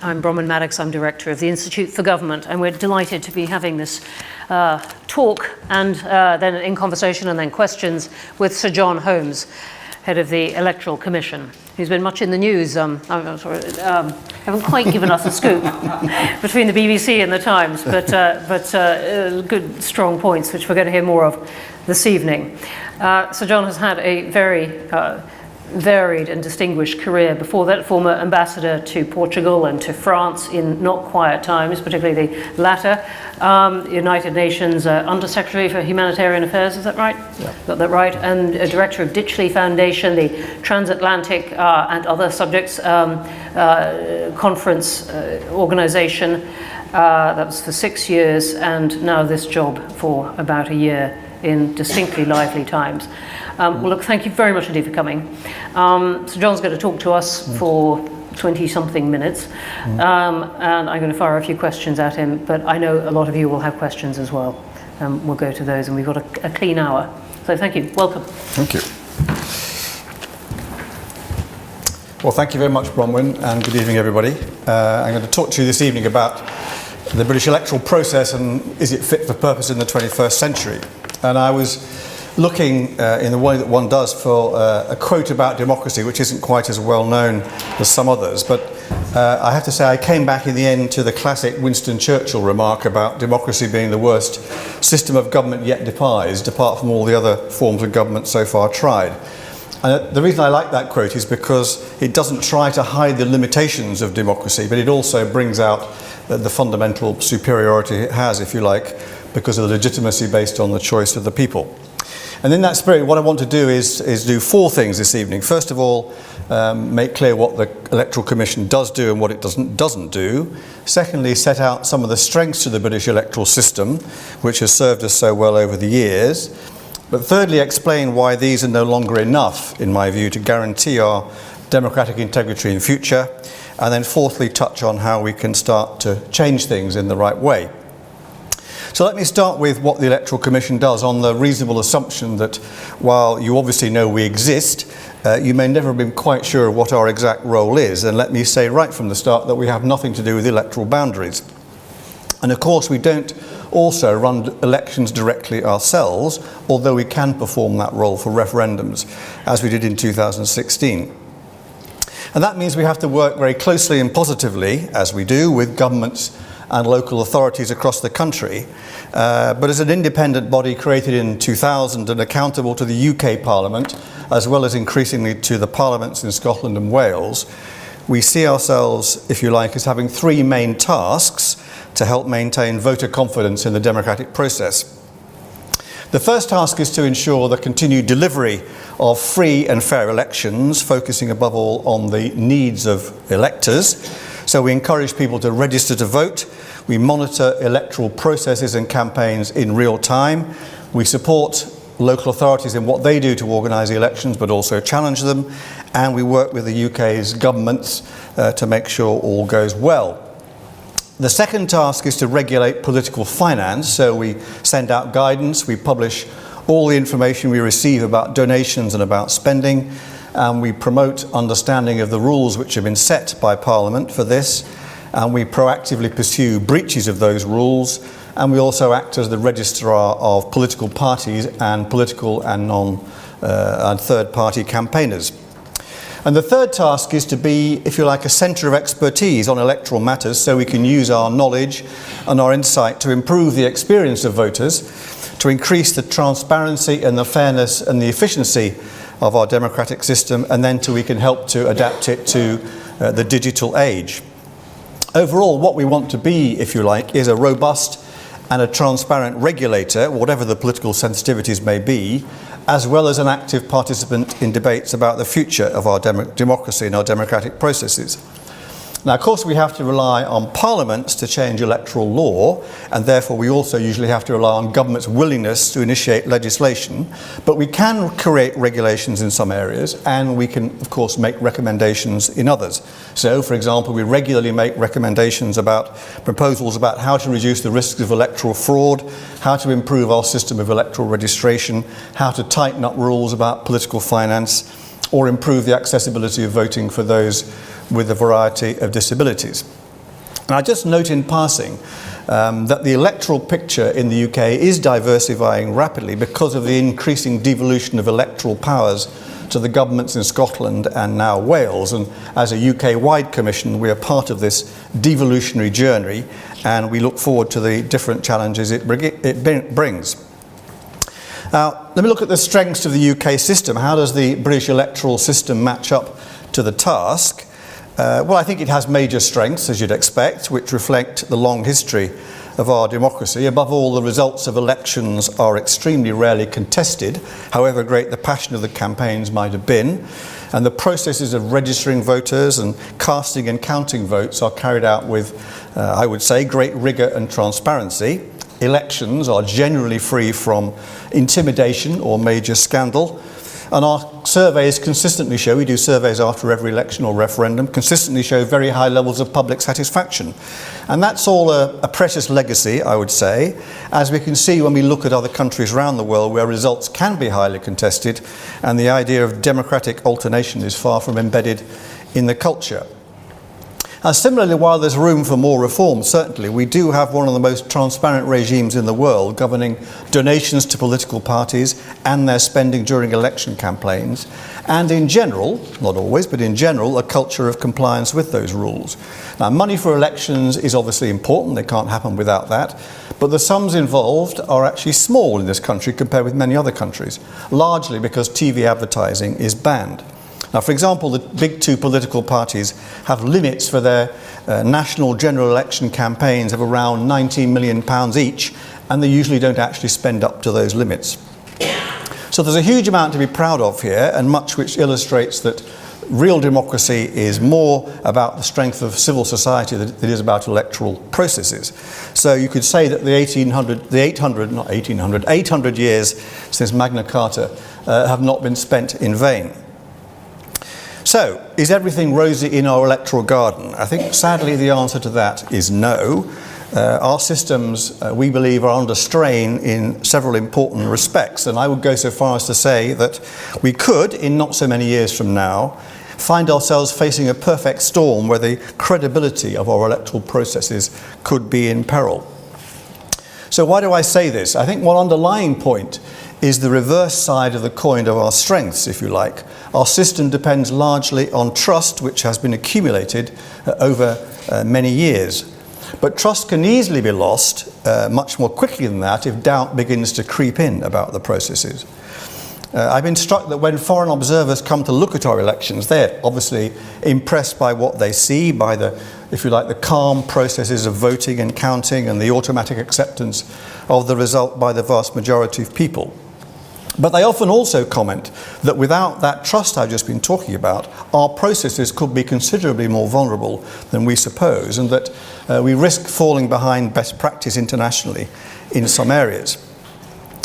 I'm Bronwen Maddox, I'm Director of the Institute for Government, and we're delighted to be having this talk and then in conversation and then questions with Sir John Holmes, Head of the Electoral Commission, who's been much in the news. Haven't quite given us a scoop between the BBC and the Times, but good, strong points, which we're going to hear more of this evening. Sir John has had a very varied and distinguished career. Before that, former ambassador to Portugal and to France in not quiet times, particularly the latter. United Nations Undersecretary for Humanitarian Affairs, is that right? Yeah. Got that right. And Director of Ditchley Foundation, the Transatlantic and other subjects conference organization. That was for 6 years, and now this job for about a year in distinctly lively times. Well, look, thank you very much indeed for coming. So John's going to talk to us for 20-something minutes, and I'm going to fire a few questions at him, but I know a lot of you will have questions as well. We'll go to those, and we've got a clean hour. So thank you. Welcome. Thank you. Well, thank you very much, Bronwen, and good evening, everybody. I'm going to talk to you this evening about the British electoral process and is it fit for purpose in the 21st century. And I was looking in the way that one does for a quote about democracy, which isn't quite as well known as some others. But I have to say I came back in the end to the classic Winston Churchill remark about democracy being the worst system of government yet devised, apart from all the other forms of government so far tried. And the reason I like that quote is because it doesn't try to hide the limitations of democracy, but it also brings out the fundamental superiority it has, if you like, because of the legitimacy based on the choice of the people. And in that spirit, what I want to do is do four things this evening. First of all, make clear what the Electoral Commission does do and what it doesn't do. Secondly, set out some of the strengths of the British electoral system, which has served us so well over the years. But thirdly, explain why these are no longer enough, in my view, to guarantee our democratic integrity in future. And then fourthly, touch on how we can start to change things in the right way. So let me start with what the Electoral Commission does on the reasonable assumption that while you obviously know we exist, you may never have been quite sure of what our exact role is. And let me say right from the start that we have nothing to do with electoral boundaries. And of course we don't also run elections directly ourselves, although we can perform that role for referendums, as we did in 2016. And that means we have to work very closely and positively, as we do, with governments and local authorities across the country. But as an independent body created in 2000 and accountable to the UK Parliament, as well as increasingly to the parliaments in Scotland and Wales, we see ourselves, if you like, as having three main tasks to help maintain voter confidence in the democratic process. The first task is to ensure the continued delivery of free and fair elections, focusing above all on the needs of electors. So we encourage people to register to vote. We monitor electoral processes and campaigns in real time. We support local authorities in what they do to organise the elections, but also challenge them. And we work with the UK's governments to make sure all goes well. The second task is to regulate political finance. So we send out guidance, we publish all the information we receive about donations and about spending, and we promote understanding of the rules which have been set by Parliament for this, and we proactively pursue breaches of those rules, and we also act as the registrar of political parties and political and and third-party campaigners. And the third task is to be, if you like, a centre of expertise on electoral matters, so we can use our knowledge and our insight to improve the experience of voters, to increase the transparency and the fairness and the efficiency of our democratic system, and then we can help to adapt it to the digital age. Overall, what we want to be, if you like, is a robust and a transparent regulator, whatever the political sensitivities may be, as well as an active participant in debates about the future of our democracy and our democratic processes. Now, of course, we have to rely on parliaments to change electoral law, and therefore we also usually have to rely on government's willingness to initiate legislation. But we can create regulations in some areas, and we can, of course, make recommendations in others. So, for example, we regularly make recommendations about proposals about how to reduce the risks of electoral fraud, how to improve our system of electoral registration, how to tighten up rules about political finance, or improve the accessibility of voting for those with a variety of disabilities. And I just note in passing that the electoral picture in the UK is diversifying rapidly because of the increasing devolution of electoral powers to the governments in Scotland and now Wales. And as a UK-wide commission, we are part of this devolutionary journey, and we look forward to the different challenges it brings. Now, let me look at the strengths of the UK system. How does the British electoral system match up to the task? Well, I think it has major strengths, as you'd expect, which reflect the long history of our democracy. Above all, the results of elections are extremely rarely contested, however great the passion of the campaigns might have been. And the processes of registering voters and casting and counting votes are carried out with, I would say, great rigour and transparency. Elections are generally free from intimidation or major scandal. And our surveys consistently show, we do surveys after every election or referendum, consistently show very high levels of public satisfaction. And that's all a precious legacy, I would say, as we can see when we look at other countries around the world where results can be highly contested and the idea of democratic alternation is far from embedded in the culture. Similarly, while there's room for more reform, certainly, we do have one of the most transparent regimes in the world governing donations to political parties and their spending during election campaigns, and in general, not always, but in general, a culture of compliance with those rules. Now, money for elections is obviously important, they can't happen without that, but the sums involved are actually small in this country compared with many other countries, largely because TV advertising is banned. Now, for example, the big two political parties have limits for their national general election campaigns of around £19 million each, and they usually don't actually spend up to those limits. So there's a huge amount to be proud of here, and much which illustrates that real democracy is more about the strength of civil society than it is about electoral processes. So you could say that the 800 years since Magna Carta have not been spent in vain. So, is everything rosy in our electoral garden? I think, sadly, the answer to that is no. Our systems, we believe, are under strain in several important respects, and I would go so far as to say that we could, in not so many years from now, find ourselves facing a perfect storm where the credibility of our electoral processes could be in peril. So why do I say this? I think one underlying point is the reverse side of the coin of our strengths, if you like. Our system depends largely on trust, which has been accumulated over many years. But trust can easily be lost much more quickly than that if doubt begins to creep in about the processes. I've been struck that when foreign observers come to look at our elections, they're obviously impressed by what they see, by the, if you like, the calm processes of voting and counting and the automatic acceptance of the result by the vast majority of people. But they often also comment that without that trust I've just been talking about, our processes could be considerably more vulnerable than we suppose, and that we risk falling behind best practice internationally in some areas.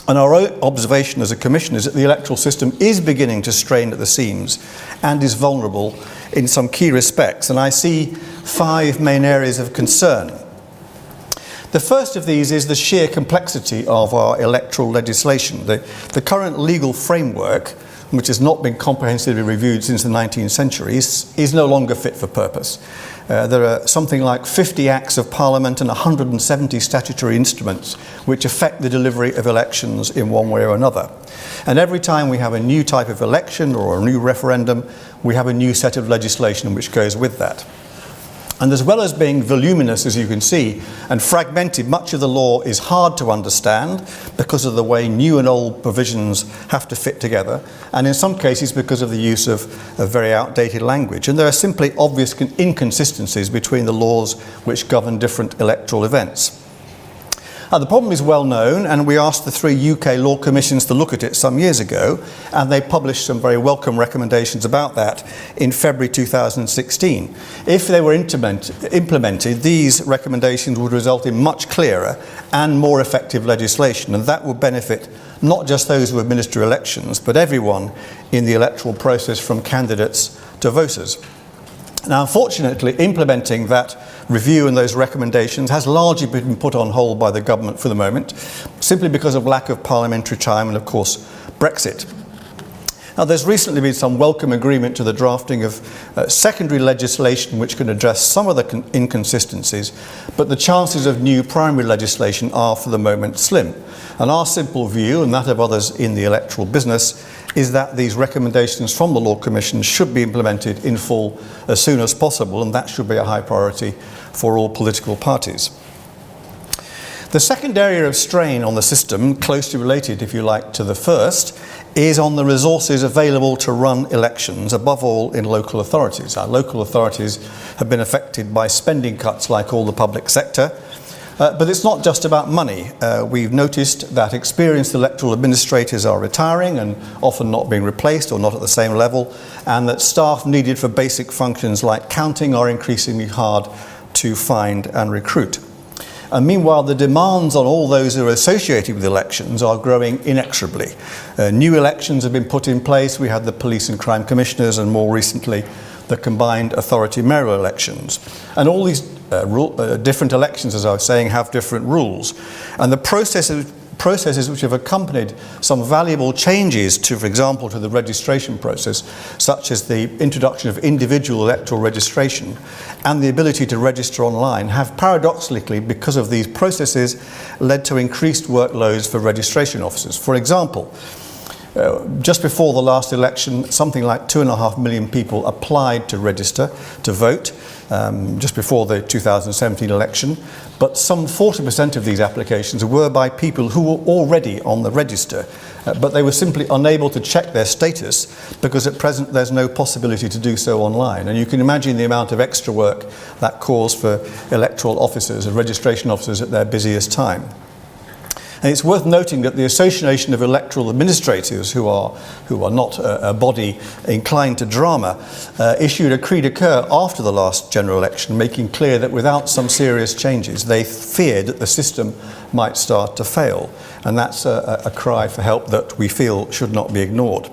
And our own observation as a commission is that the electoral system is beginning to strain at the seams and is vulnerable in some key respects. And I see 5 main areas of concern. The first of these is the sheer complexity of our electoral legislation. The current legal framework, which has not been comprehensively reviewed since the 19th century, is no longer fit for purpose. There are something like 50 Acts of Parliament and 170 statutory instruments which affect the delivery of elections in one way or another. And every time we have a new type of election or a new referendum, we have a new set of legislation which goes with that. And as well as being voluminous, as you can see, and fragmented, much of the law is hard to understand because of the way new and old provisions have to fit together, and in some cases because of the use of very outdated language. And there are simply obvious inconsistencies between the laws which govern different electoral events. The problem is well known, and we asked the 3 UK law commissions to look at it some years ago, and they published some very welcome recommendations about that in February 2016. If they were implemented, these recommendations would result in much clearer and more effective legislation, and that would benefit not just those who administer elections, but everyone in the electoral process, from candidates to voters. Now, unfortunately, implementing that review and those recommendations has largely been put on hold by the government for the moment, simply because of lack of parliamentary time and, of course, Brexit. Now, there's recently been some welcome agreement to the drafting of secondary legislation which can address some of the inconsistencies, but the chances of new primary legislation are for the moment slim. And our simple view, and that of others in the electoral business, is that these recommendations from the Law Commission should be implemented in full as soon as possible, and that should be a high priority for all political parties. The second area of strain on the system, closely related, if you like, to the first, is on the resources available to run elections, above all in local authorities. Our local authorities have been affected by spending cuts like all the public sector. But it's not just about money. We've noticed that experienced electoral administrators are retiring and often not being replaced or not at the same level, and that staff needed for basic functions like counting are increasingly hard to find and recruit. And meanwhile, the demands on all those who are associated with elections are growing inexorably. New elections have been put in place. We had the police and crime commissioners, and more recently, the combined authority mayoral elections. And all these different elections, as I was saying, have different rules. And the processes which have accompanied some valuable changes to, for example, to the registration process, such as the introduction of individual electoral registration and the ability to register online, have paradoxically, because of these processes, led to increased workloads for registration officers. For example, just before the last election, something like 2.5 million people applied to register to vote, just before the 2017 election, but some 40% of these applications were by people who were already on the register, but they were simply unable to check their status because at present there's no possibility to do so online. And you can imagine the amount of extra work that caused for electoral officers and registration officers at their busiest time. And it's worth noting that the Association of Electoral Administrators, who are not a body inclined to drama, issued a cri de coeur after the last general election, making clear that without some serious changes, they feared that the system might start to fail. And that's a cry for help that we feel should not be ignored.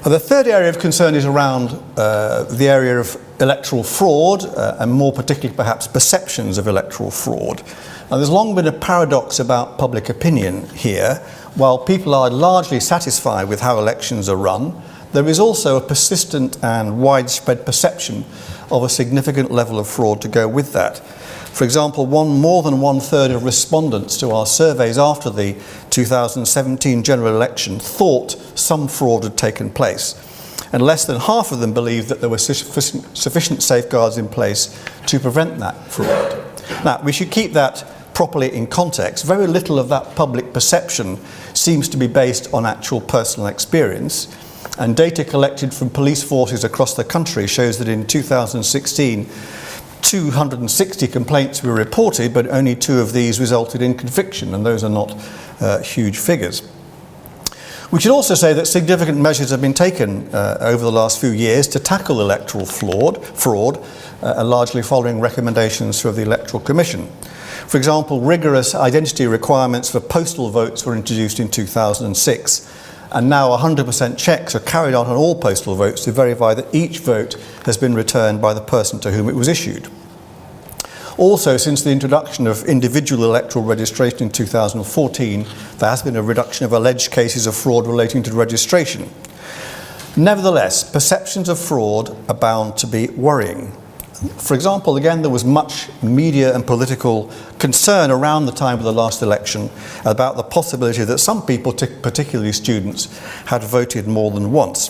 The third area of concern is around the area of electoral fraud, and more particularly perhaps perceptions of electoral fraud. Now, there's long been a paradox about public opinion here. While people are largely satisfied with how elections are run, there is also a persistent and widespread perception of a significant level of fraud to go with that. For example, more than 1/3 of respondents to our surveys after the 2017 general election thought some fraud had taken place, and less than half of them believed that there were sufficient safeguards in place to prevent that fraud. Now, we should keep that properly in context. Very little of that public perception seems to be based on actual personal experience, and data collected from police forces across the country shows that in 2016, 260 complaints were reported, but only 2 of these resulted in conviction, and those are not huge figures. We should also say that significant measures have been taken over the last few years to tackle electoral fraud, largely following recommendations from the Electoral Commission. For example, rigorous identity requirements for postal votes were introduced in 2006, and now 100% checks are carried out on all postal votes to verify that each vote has been returned by the person to whom it was issued. Also, since the introduction of individual electoral registration in 2014, there has been a reduction of alleged cases of fraud relating to registration. Nevertheless, perceptions of fraud are bound to be worrying. For example, again, there was much media and political concern around the time of the last election about the possibility that some people, particularly students, had voted more than once.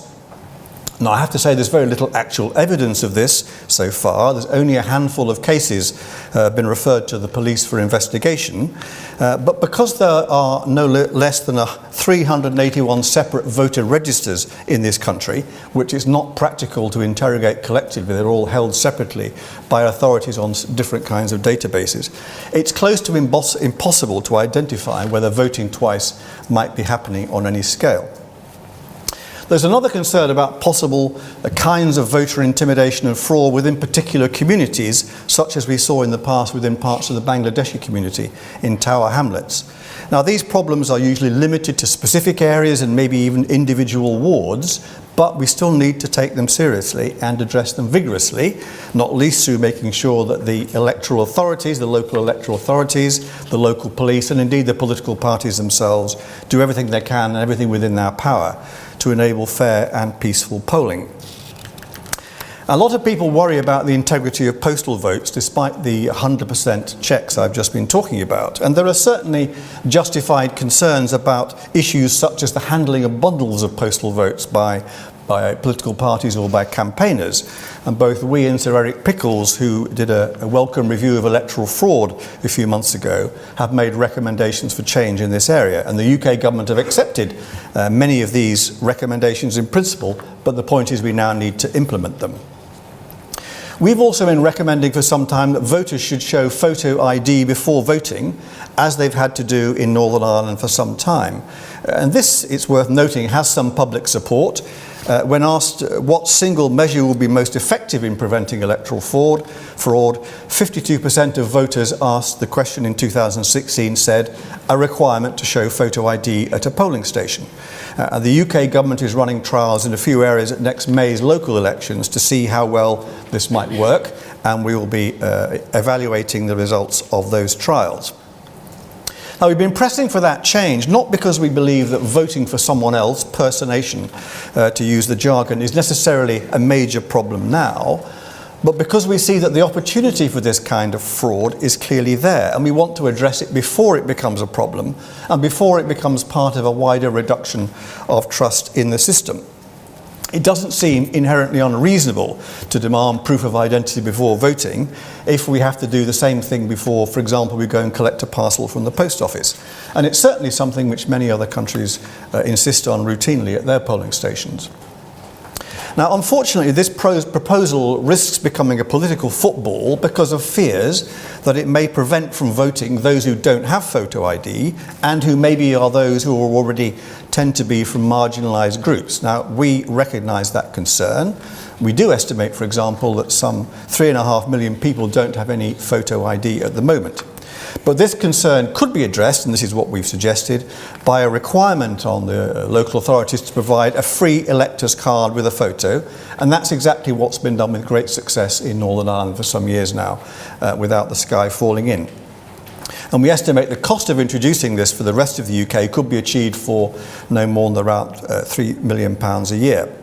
Now, I have to say there's very little actual evidence of this so far. There's only a handful of cases been referred to the police for investigation. But because there are no less than 381 separate voter registers in this country, which is not practical to interrogate collectively, they're all held separately by authorities on different kinds of databases, it's close to impossible to identify whether voting twice might be happening on any scale. There's another concern about possible kinds of voter intimidation and fraud within particular communities, such as we saw in the past within parts of the Bangladeshi community in Tower Hamlets. Now, these problems are usually limited to specific areas and maybe even individual wards, but we still need to take them seriously and address them vigorously, not least through making sure that the electoral authorities, the local electoral authorities, the local police, and indeed the political parties themselves do everything they can and everything within their power to enable fair and peaceful polling. A lot of people worry about the integrity of postal votes despite the 100% checks I've just been talking about. And there are certainly justified concerns about issues such as the handling of bundles of postal votes by political parties or by campaigners. And both we and Sir Eric Pickles, who did a welcome review of electoral fraud a few months ago, have made recommendations for change in this area. And the UK government have accepted many of these recommendations in principle, but the point is we now need to implement them. We've also been recommending for some time that voters should show photo ID before voting, as they've had to do in Northern Ireland for some time. And this, it's worth noting, has some public support. When asked what single measure will be most effective in preventing electoral fraud, 52% of voters asked the question in 2016 said a requirement to show photo ID at a polling station. The UK government is running trials in a few areas at next May's local elections to see how well this might work, and we will be evaluating the results of those trials. Now, we've been pressing for that change, not because we believe that voting for someone else, personation, to use the jargon, is necessarily a major problem now, but because we see that the opportunity for this kind of fraud is clearly there, and we want to address it before it becomes a problem and before it becomes part of a wider reduction of trust in the system. It doesn't seem inherently unreasonable to demand proof of identity before voting if we have to do the same thing before, for example, we go and collect a parcel from the post office. And it's certainly something which many other countries insist on routinely at their polling stations. Now, unfortunately, this proposal risks becoming a political football because of fears that it may prevent from voting those who don't have photo ID and who maybe are those who are already tend to be from marginalised groups. Now, we recognise that concern. We do estimate, for example, that some 3.5 million people don't have any photo ID at the moment. But this concern could be addressed, and this is what we've suggested, by a requirement on the local authorities to provide a free elector's card with a photo, and that's exactly what's been done with great success in Northern Ireland for some years now, without the sky falling in. And we estimate the cost of introducing this for the rest of the UK could be achieved for no more than around £3 million a year.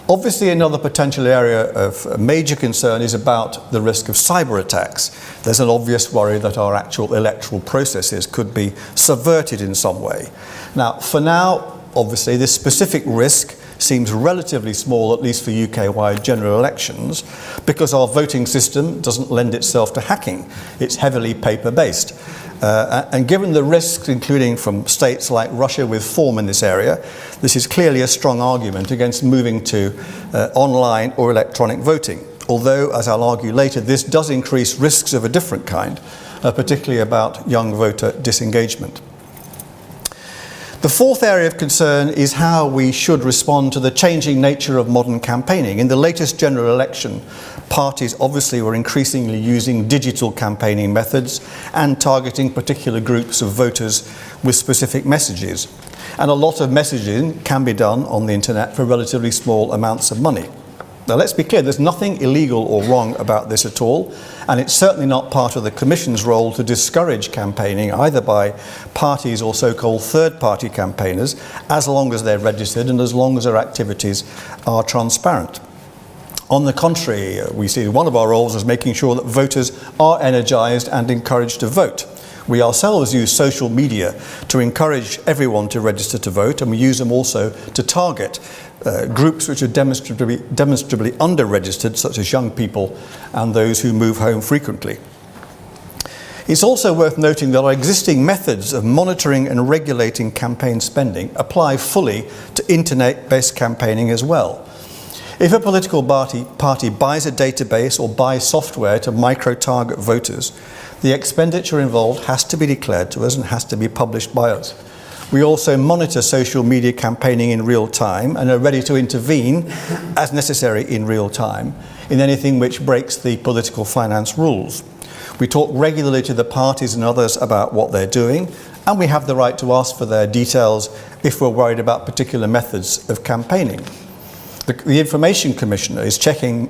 Obviously, another potential area of major concern is about the risk of cyber attacks. There's an obvious worry that our actual electoral processes could be subverted in some way. Now, for now, obviously, this specific risk seems relatively small, at least for UK-wide general elections, because our voting system doesn't lend itself to hacking. It's heavily paper-based. And given the risks, including from states like Russia with form in this area, this is clearly a strong argument against moving to online or electronic voting. Although, as I'll argue later, this does increase risks of a different kind, particularly about young voter disengagement. The fourth area of concern is how we should respond to the changing nature of modern campaigning. In the latest general election, parties obviously were increasingly using digital campaigning methods and targeting particular groups of voters with specific messages. And a lot of messaging can be done on the internet for relatively small amounts of money. Now, let's be clear, there's nothing illegal or wrong about this at all, and it's certainly not part of the Commission's role to discourage campaigning either by parties or so-called third-party campaigners, as long as they're registered and as long as their activities are transparent. On the contrary, we see one of our roles as making sure that voters are energised and encouraged to vote. We ourselves use social media to encourage everyone to register to vote, and we use them also to target groups which are demonstrably under-registered, such as young people and those who move home frequently. It's also worth noting that our existing methods of monitoring and regulating campaign spending apply fully to internet-based campaigning as well. If a political party buys a database or buys software to micro-target voters, the expenditure involved has to be declared to us and has to be published by us. We also monitor social media campaigning in real time and are ready to intervene, as necessary in real time, in anything which breaks the political finance rules. We talk regularly to the parties and others about what they're doing, and we have the right to ask for their details if we're worried about particular methods of campaigning. The Information Commissioner is checking,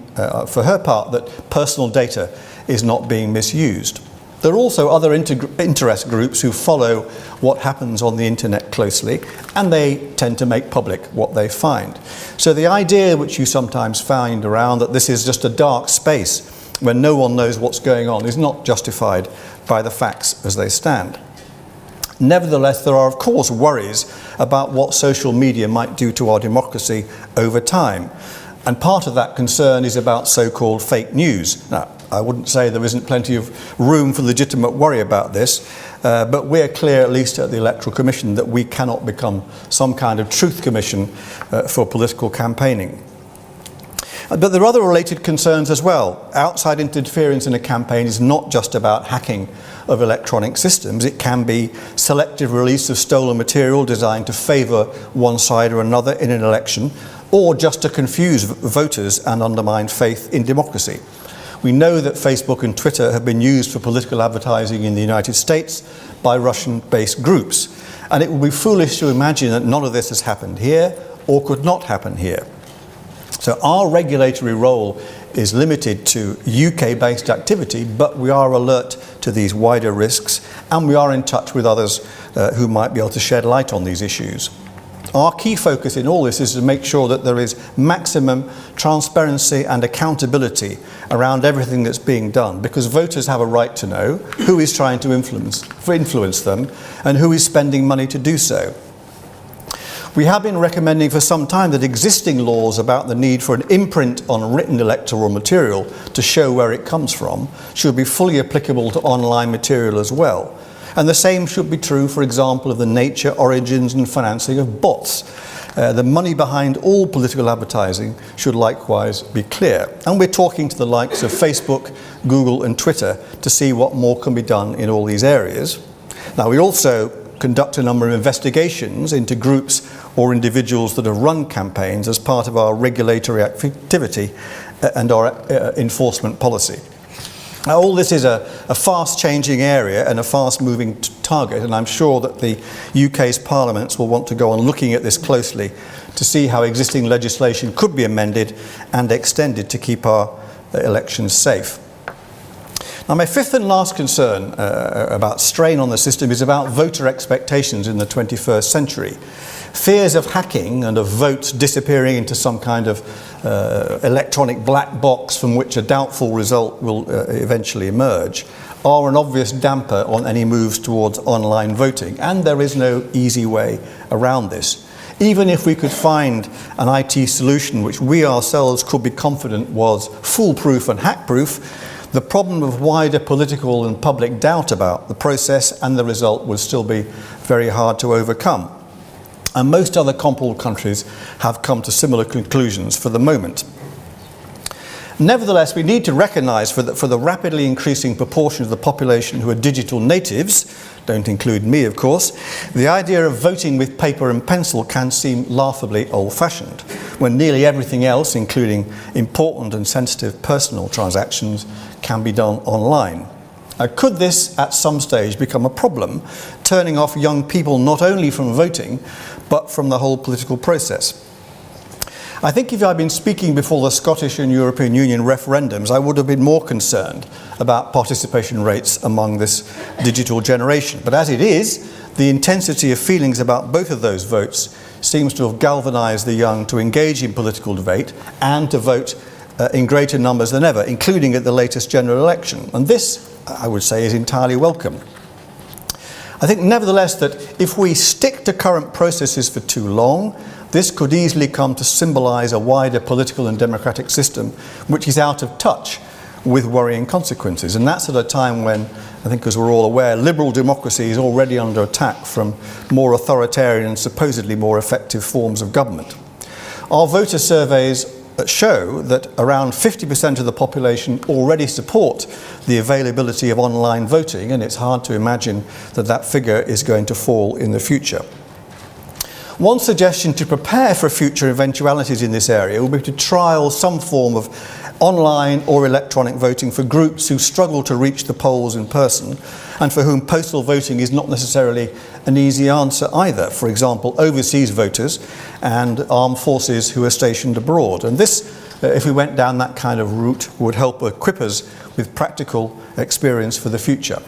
for her part, that personal data is not being misused. There are also other interest groups who follow what happens on the internet closely, and they tend to make public what they find. So the idea which you sometimes find around that this is just a dark space where no one knows what's going on is not justified by the facts as they stand. Nevertheless, there are of course worries about what social media might do to our democracy over time. And part of that concern is about so-called fake news. Now, I wouldn't say there isn't plenty of room for legitimate worry about this, but we're clear, at least at the Electoral Commission, that we cannot become some kind of truth commission for political campaigning. But there are other related concerns as well. Outside interference in a campaign is not just about hacking of electronic systems. It can be selective release of stolen material designed to favour one side or another in an election, or just to confuse voters and undermine faith in democracy. We know that Facebook and Twitter have been used for political advertising in the United States by Russian-based groups, and it would be foolish to imagine that none of this has happened here or could not happen here. So our regulatory role is limited to UK-based activity, but we are alert to these wider risks, and we are in touch with others who might be able to shed light on these issues. Our key focus in all this is to make sure that there is maximum transparency and accountability around everything that's being done, because voters have a right to know who is trying to influence them and who is spending money to do so. We have been recommending for some time that existing laws about the need for an imprint on written electoral material to show where it comes from should be fully applicable to online material as well. And the same should be true, for example, of the nature, origins and financing of bots. The money behind all political advertising should likewise be clear. And we're talking to the likes of Facebook, Google and Twitter to see what more can be done in all these areas. Now, we also conduct a number of investigations into groups or individuals that have run campaigns as part of our regulatory activity and our enforcement policy. Now, all this is a fast-changing area and a fast-moving target, and I'm sure that the UK's parliaments will want to go on looking at this closely to see how existing legislation could be amended and extended to keep our elections safe. Now, my fifth and last concern about strain on the system is about voter expectations in the 21st century. Fears of hacking and of votes disappearing into some kind of electronic black box from which a doubtful result will eventually emerge are an obvious damper on any moves towards online voting, and there is no easy way around this. Even if we could find an IT solution which we ourselves could be confident was foolproof and hack-proof, the problem of wider political and public doubt about the process and the result would still be very hard to overcome. And most other comparable countries have come to similar conclusions for the moment. Nevertheless, we need to recognise for the rapidly increasing proportion of the population who are digital natives, don't include me of course, the idea of voting with paper and pencil can seem laughably old-fashioned, when nearly everything else, including important and sensitive personal transactions, can be done online. Could this at some stage become a problem, turning off young people not only from voting, but from the whole political process? I think if I'd been speaking before the Scottish and European Union referendums, I would have been more concerned about participation rates among this digital generation. But as it is, the intensity of feelings about both of those votes seems to have galvanised the young to engage in political debate and to vote in greater numbers than ever, including at the latest general election. And this, I would say, is entirely welcome. I think nevertheless that if we stick to current processes for too long, this could easily come to symbolise a wider political and democratic system which is out of touch with worrying consequences. And that's at a time when, I think as we're all aware, liberal democracy is already under attack from more authoritarian and supposedly more effective forms of government. Our voter surveys show that around 50% of the population already support the availability of online voting, and it's hard to imagine that that figure is going to fall in the future. One suggestion to prepare for future eventualities in this area will be to trial some form of online or electronic voting for groups who struggle to reach the polls in person and for whom postal voting is not necessarily an easy answer either. For example, overseas voters and armed forces who are stationed abroad. And this, if we went down that kind of route, would help equip us with practical experience for the future.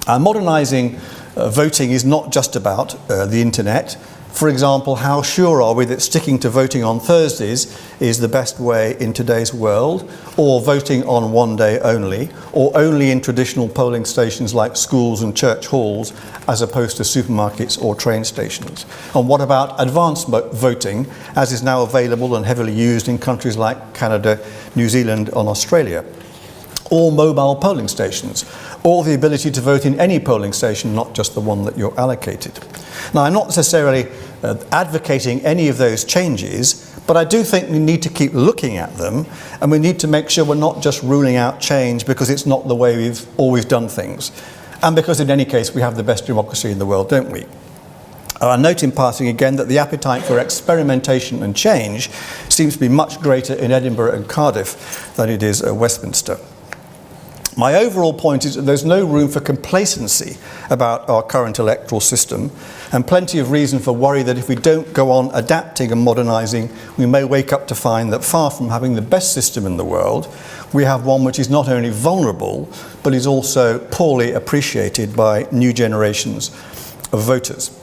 Modernising voting is not just about the internet. For example, how sure are we that sticking to voting on Thursdays is the best way in today's world, or voting on one day only, or only in traditional polling stations like schools and church halls, as opposed to supermarkets or train stations? And what about advanced voting, as is now available and heavily used in countries like Canada, New Zealand and Australia? Or mobile polling stations, or the ability to vote in any polling station, not just the one that you're allocated. Now, I'm not necessarily advocating any of those changes, but I do think we need to keep looking at them, and we need to make sure we're not just ruling out change because it's not the way we've always done things, and because in any case we have the best democracy in the world, don't we? I note in passing again that the appetite for experimentation and change seems to be much greater in Edinburgh and Cardiff than it is at Westminster. My overall point is that there's no room for complacency about our current electoral system, and plenty of reason for worry that if we don't go on adapting and modernising, we may wake up to find that far from having the best system in the world, we have one which is not only vulnerable, but is also poorly appreciated by new generations of voters.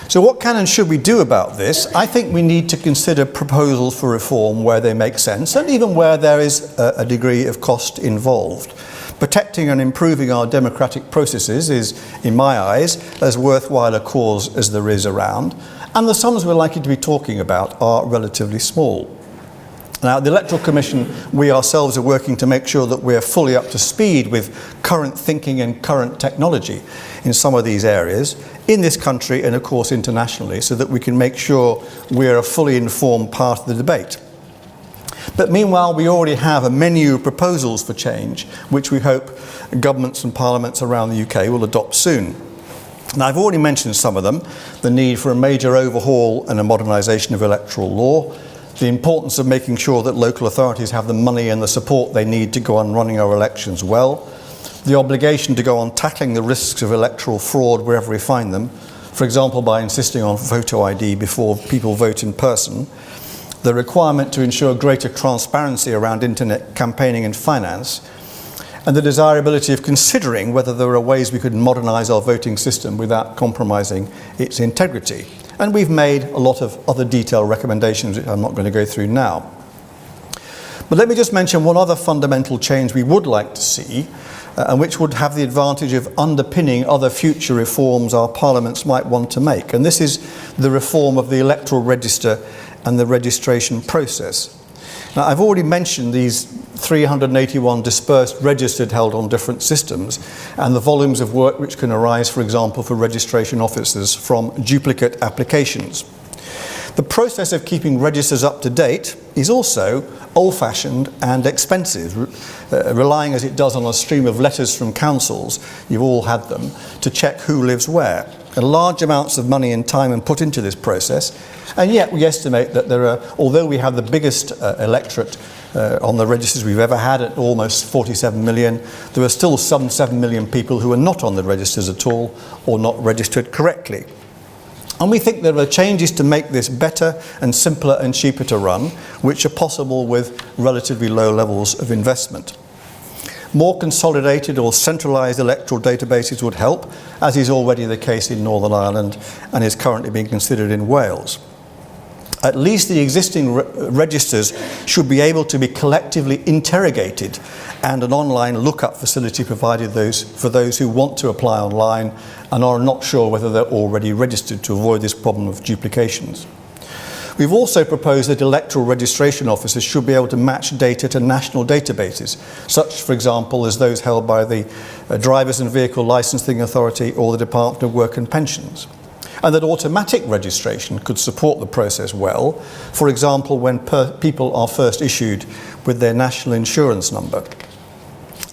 So what can and should we do about this? I think we need to consider proposals for reform where they make sense, and even where there is a degree of cost involved. Protecting and improving our democratic processes is, in my eyes, as worthwhile a cause as there is around, and the sums we're likely to be talking about are relatively small. Now, at the Electoral Commission, we ourselves are working to make sure that we're fully up to speed with current thinking and current technology in some of these areas, in this country and of course internationally, so that we can make sure we're a fully informed part of the debate. But meanwhile, we already have a menu of proposals for change, which we hope governments and parliaments around the UK will adopt soon. Now, I've already mentioned some of them: the need for a major overhaul and a modernisation of electoral law, the importance of making sure that local authorities have the money and the support they need to go on running our elections well, the obligation to go on tackling the risks of electoral fraud wherever we find them, for example by insisting on photo ID before people vote in person, the requirement to ensure greater transparency around internet campaigning and finance, and the desirability of considering whether there are ways we could modernise our voting system without compromising its integrity. And we've made a lot of other detailed recommendations which I'm not going to go through now. But let me just mention one other fundamental change we would like to see, and which would have the advantage of underpinning other future reforms our parliaments might want to make. And this is the reform of the Electoral Register and the registration process. Now, I've already mentioned these 381 dispersed registers held on different systems, and the volumes of work which can arise, for example, for registration officers from duplicate applications. The process of keeping registers up to date is also old-fashioned and expensive, relying as it does on a stream of letters from councils, you've all had them, to check who lives where. And large amounts of money and time are put into this process, and yet we estimate that there are, although we have the biggest electorate on the registers we've ever had at almost 47 million, there are still some 7 million people who are not on the registers at all or not registered correctly. And we think there are changes to make this better and simpler and cheaper to run, which are possible with relatively low levels of investment. More consolidated or centralised electoral databases would help, as is already the case in Northern Ireland and is currently being considered in Wales. At least the existing registers should be able to be collectively interrogated, and an online lookup facility provided for those who want to apply online and are not sure whether they're already registered, to avoid this problem of duplications. We've also proposed that electoral registration officers should be able to match data to national databases, such, for example, as those held by the Drivers and Vehicle Licensing Authority or the Department of Work and Pensions. And that automatic registration could support the process well, for example, when people are first issued with their national insurance number.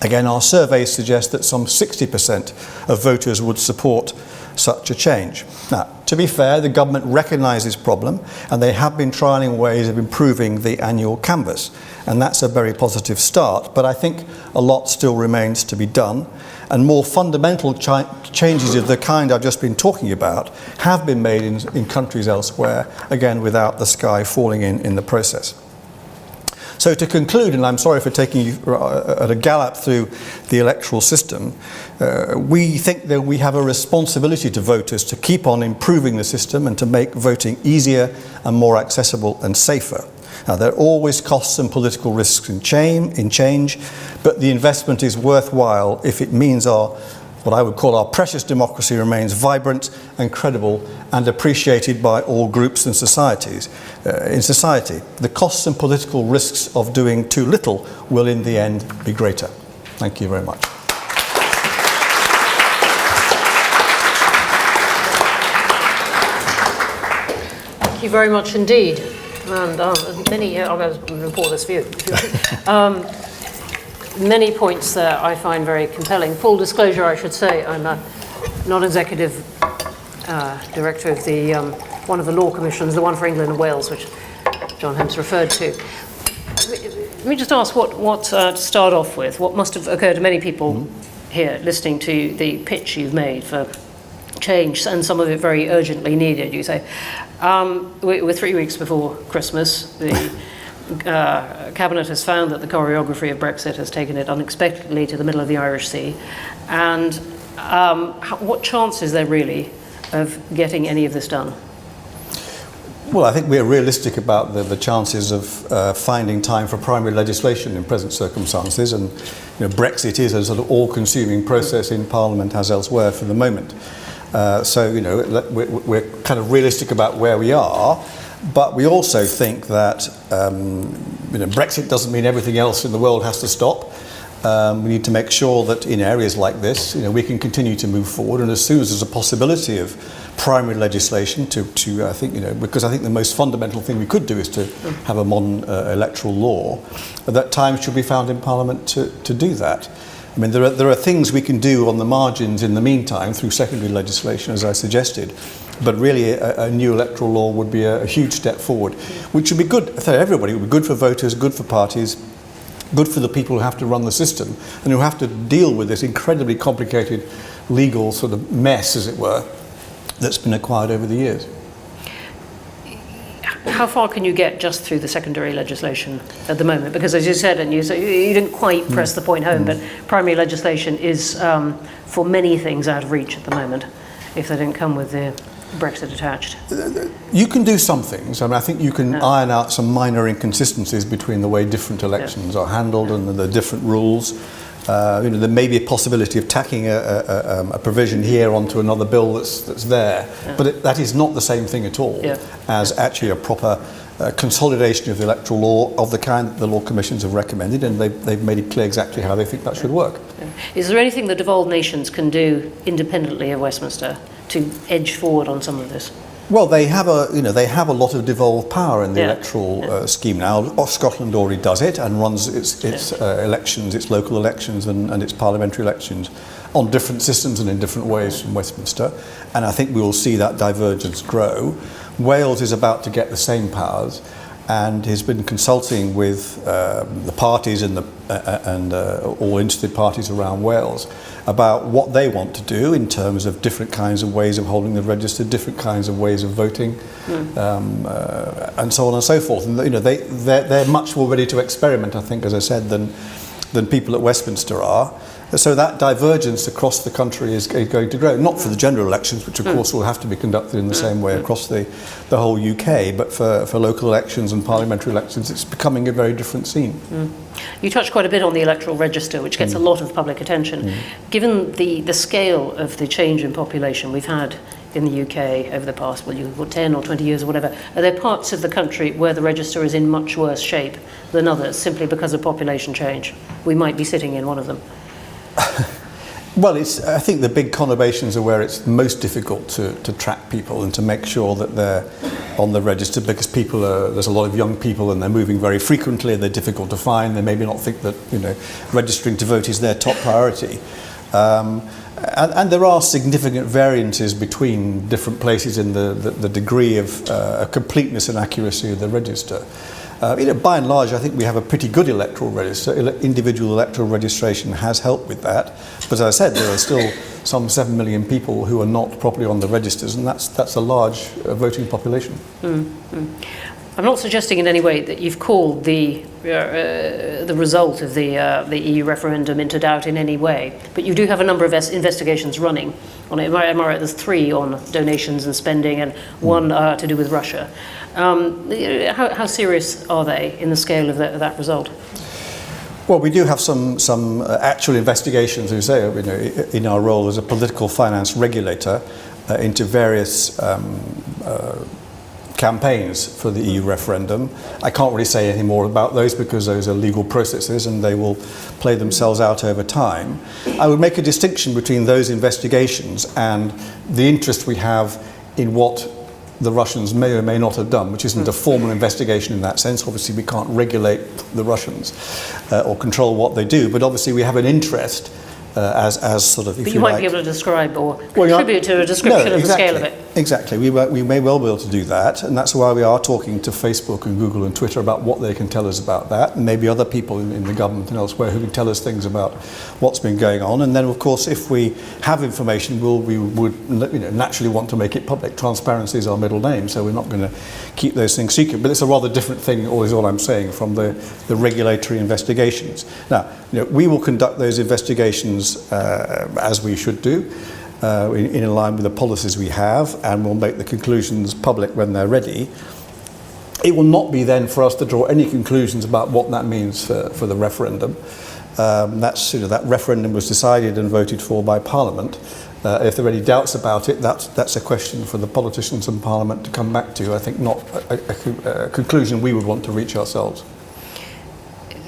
Again, our surveys suggest that some 60% of voters would support such a change. Now, to be fair, the government recognise this problem, and they have been trialling ways of improving the annual canvass. And that's a very positive start. But I think a lot still remains to be done. And more fundamental changes of the kind I've just been talking about have been made in countries elsewhere, again, without the sky falling in the process. So to conclude, and I'm sorry for taking you at a gallop through the electoral system, we think that we have a responsibility to voters to keep on improving the system and to make voting easier and more accessible and safer. Now, there are always costs and political risks in change, but the investment is worthwhile if it means what I would call our precious democracy remains vibrant and credible and appreciated by all groups and societies. In society, the costs and political risks of doing too little will in the end be greater. Thank you very much. Thank you very much indeed. And I'll report this view. Many points there I find very compelling. Full disclosure, I should say, I'm a non-executive director of one of the law commissions, the one for England and Wales, which John Holmes referred to. Let me just ask to start off with, what must have occurred to many people here listening to the pitch you've made for change, and some of it very urgently needed, you say. We're 3 weeks before Christmas. The Cabinet has found that the choreography of Brexit has taken it unexpectedly to the middle of the Irish Sea. And what chance is there really of getting any of this done? Well, I think we're realistic about the chances of finding time for primary legislation in present circumstances, and Brexit is a sort of all-consuming process in Parliament as elsewhere for the moment. So we're kind of realistic about where we are, but we also think that Brexit doesn't mean everything else in the world has to stop. We need to make sure that in areas like this, we can continue to move forward, and as soon as there's a possibility of primary legislation I think, because I think the most fundamental thing we could do is to have a modern electoral law, that time should be found in Parliament to do that. I mean, there are things we can do on the margins in the meantime through secondary legislation, as I suggested, but really a new electoral law would be a huge step forward, which would be good for everybody. It would be good for voters, good for parties, good for the people who have to run the system and who have to deal with this incredibly complicated legal sort of mess, as it were, that's been acquired over the years. How far can you get just through the secondary legislation at the moment? Because as you said, and you didn't quite press the point home, but primary legislation is, for many things, out of reach at the moment, if they didn't come with the Brexit attached. You can do some things. I mean, I think you can iron out some minor inconsistencies between the way different elections are handled and the different rules. There may be a possibility of tacking a provision here onto another bill that's there, but that is not the same thing at all as actually a proper consolidation of the electoral law of the kind that the law commissions have recommended, and they've made it clear exactly how they think that should work. Is there anything the devolved nations can do independently of Westminster to edge forward on some of this? Well, they have a lot of devolved power in the electoral scheme now. Scotland already does it and runs its elections, its local elections and its parliamentary elections on different systems and in different ways from Westminster. And I think we will see that divergence grow. Wales is about to get the same powers and has been consulting with the parties and all interested parties around Wales about what they want to do in terms of different kinds of ways of holding the register, different kinds of ways of voting, and so on and so forth. And they're much more ready to experiment, I think, as I said, than people at Westminster are. So that divergence across the country is going to grow, not for the general elections, which of course will have to be conducted in the same way across the whole UK, but for local elections and parliamentary elections, it's becoming a very different scene. You touched quite a bit on the Electoral Register, which gets a lot of public attention. Given the scale of the change in population we've had in the UK over the past 10 or 20 years or whatever, are there parts of the country where the register is in much worse shape than others, simply because of population change? We might be sitting in one of them. Well, I think the big conurbations are where it's most difficult to track people and to make sure that they're on the register, because there's a lot of young people and they're moving very frequently, they're difficult to find, they maybe not think that registering to vote is their top priority. And there are significant variances between different places in the degree of completeness and accuracy of the register. By and large, I think we have a pretty good electoral register. Individual electoral registration has helped with that. But as I said, there are still some 7 million people who are not properly on the registers, and that's a large voting population. I'm not suggesting in any way that you've called the result of the EU referendum into doubt in any way, but you do have a number of investigations running on it. Am I right? There's 3 on donations and spending, and 1 to do with Russia. How serious are they in the scale of that result? Well, we do have some actual investigations, as you say, in our role as a political finance regulator into various campaigns for the EU referendum. I can't really say anything more about those because those are legal processes and they will play themselves out over time. I would make a distinction between those investigations and the interest we have in what the Russians may or may not have done, which isn't a formal investigation in that sense. Obviously, we can't regulate the Russians or control what they do, but obviously we have an interest as sort of, if but you might be able to describe or contribute to a description of the scale of it. Exactly. We may well be able to do that, and that's why we are talking to Facebook and Google and Twitter about what they can tell us about that, and maybe other people in the government and elsewhere who can tell us things about what's been going on. And then, of course, if we have information, we would naturally want to make it public. Transparency is our middle name, so we're not going to keep those things secret. But it's a rather different thing, is all I'm saying, from the regulatory investigations. Now, we will conduct those investigations as we should do, in line with the policies we have, and we'll make the conclusions public when they're ready. It will not be then for us to draw any conclusions about what that means for the referendum. That referendum was decided and voted for by Parliament. If there are any doubts about it, that's a question for the politicians in Parliament to come back to. I think not a conclusion we would want to reach ourselves.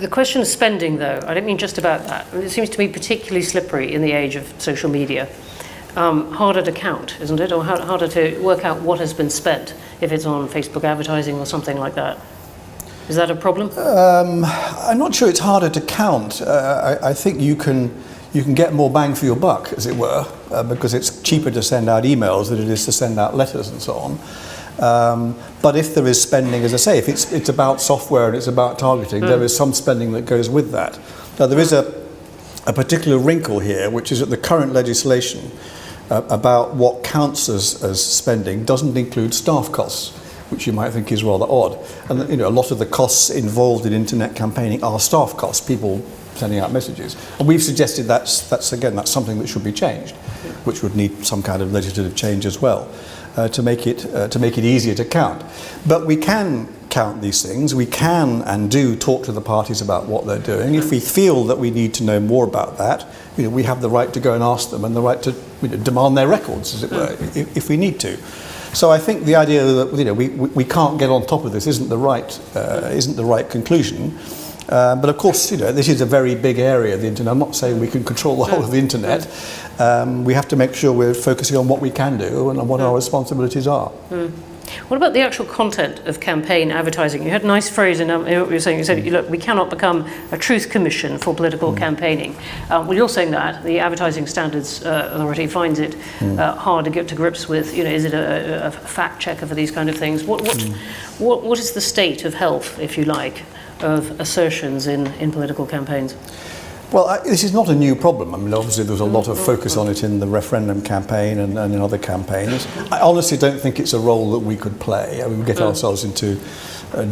The question of spending, though, I don't mean just about that. It seems to be particularly slippery in the age of social media. Harder to count, isn't it? Or harder to work out what has been spent if it's on Facebook advertising or something like that. Is that a problem? I'm not sure it's harder to count. I think you can get more bang for your buck, as it were, because it's cheaper to send out emails than it is to send out letters and so on. But if there is spending, as I say, if it's about software and it's about targeting, there is some spending that goes with that. Now, there is a particular wrinkle here, which is that the current legislation about what counts as spending doesn't include staff costs, which you might think is rather odd. And a lot of the costs involved in internet campaigning are staff costs, people sending out messages. And we've suggested that's something that should be changed, which would need some kind of legislative change as well. To make it easier to count. But we can count these things. We can and do talk to the parties about what they're doing. If we feel that we need to know more about that, we have the right to go and ask them and the right to demand their records, as it were, if we need to. So I think the idea that we can't get on top of this isn't the right conclusion. But of course, this is a very big area, the internet. I'm not saying we can control the whole of the internet. We have to make sure we're focusing on what we can do and on what our responsibilities are. What about the actual content of campaign advertising? You had a nice phrase in what you were saying. You said, look, we cannot become a truth commission for political campaigning. Well, you're saying that the Advertising Standards Authority finds it hard to get to grips with. Is it a fact checker for these kind of things? What is the state of health, if you like, of assertions in political campaigns? Well, this is not a new problem. I mean, obviously there was a lot of focus on it in the referendum campaign and in other campaigns. I honestly don't think it's a role that we could play. I mean, we get ourselves into